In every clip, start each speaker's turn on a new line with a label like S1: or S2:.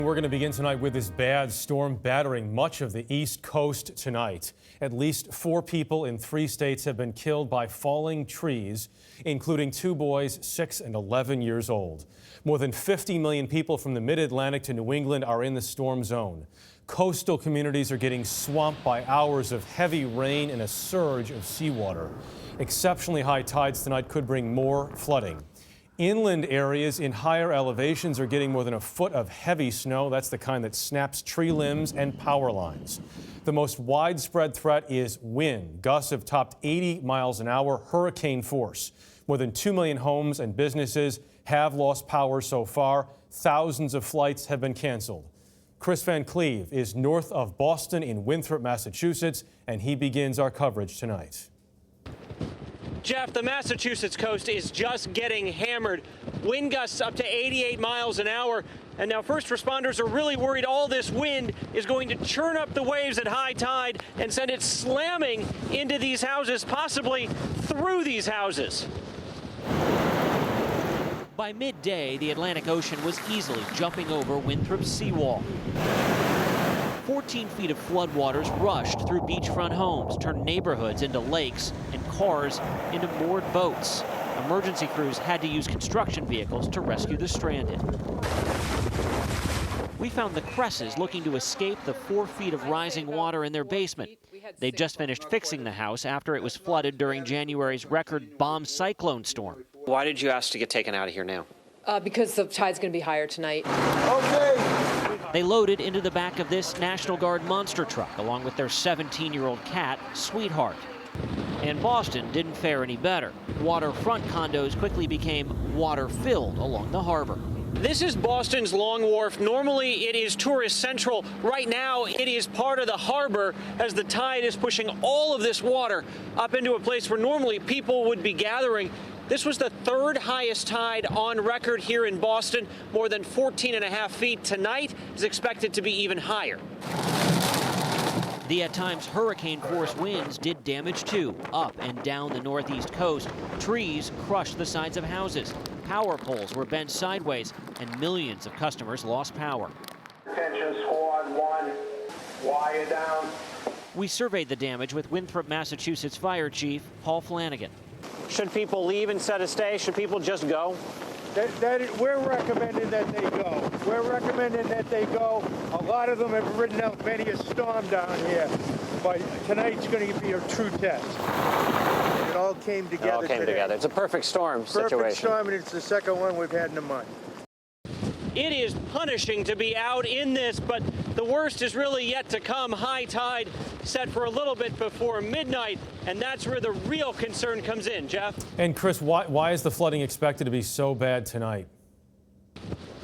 S1: We're going to begin tonight with this bad storm battering much of the East Coast tonight. At least 4 people in 3 states have been killed by falling trees, including 2 boys 6 and 11 years old. More than 50 million people from the mid-Atlantic to New England are in the storm zone. Coastal communities are getting swamped by hours of heavy rain and a surge of seawater. Exceptionally high tides tonight could bring more flooding. Inland areas in higher elevations are getting more than a foot of heavy snow. That's the kind that snaps tree limbs and power lines. The most widespread threat is wind. Gusts have topped 80 miles an hour, hurricane force. More than 2 million homes and businesses have lost power so far. Thousands of flights have been canceled. Kris Cleave is north of Boston in Winthrop, Massachusetts, and he begins our coverage tonight.
S2: Jeff, the Massachusetts coast is just getting hammered. Wind gusts up to 88 miles an hour. And now first responders are really worried all this wind is going to churn up the waves at high tide and send it slamming into these houses, possibly through these houses.
S3: By midday, the Atlantic Ocean was easily jumping over Winthrop's seawall. 14 feet of floodwaters rushed through beachfront homes, turned neighborhoods into lakes and cars into moored boats. Emergency crews had to use construction vehicles to rescue the stranded. We found the Kris's looking to escape the 4 feet of rising water in their basement. They'd just finished fixing the house after it was flooded during January's record bomb cyclone storm.
S2: Why did you ask to get taken out of here now?
S4: Because the tide's going to be higher tonight.
S2: Okay.
S3: They loaded into the back of this National Guard monster truck along with their 17-year-old cat, Sweetheart. And Boston didn't fare any better. Waterfront condos quickly became water-filled along the harbor.
S2: This is Boston's Long Wharf. Normally it is tourist central. Right now it is part of the harbor as the tide is pushing all of this water up into a place where normally people would be gathering. This was the 3rd highest tide on record here in Boston, more than 14.5 feet. Tonight is expected to be even higher.
S3: The at times hurricane-force winds did damage too, up and down the northeast coast. Trees crushed the sides of houses. Power poles were bent sideways, and millions of customers lost power.
S5: Attention squad 1, wire down.
S3: We surveyed the damage with Winthrop, Massachusetts Fire Chief Paul Flanagan.
S2: Should people leave instead of stay? Should people just go?
S6: We're recommending that they go. We're recommending that they go. A lot of them have ridden out many a storm down here, but tonight's going to be a true test. It all came together.
S2: It all came together. It's a perfect storm situation.
S6: Perfect storm, and it's the second one we've had in a month.
S2: It is punishing to be out in this, but the worst is really yet to come. High tide set for a little bit before midnight, and that's where the real concern comes in, Jeff.
S1: And Kris, why is the flooding expected to be so bad tonight?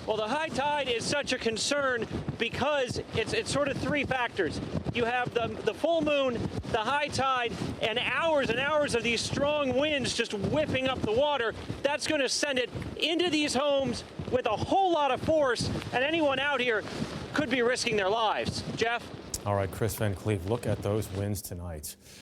S2: Well, the high tide is such a concern because it's sort of 3 factors. You have the full moon, the high tide, and hours of these strong winds just whipping up the water. That's going to send it into these homes with a whole lot of force, and anyone out here could be risking their lives. Jeff?
S1: All right, Kris Cleave, look at those winds tonight.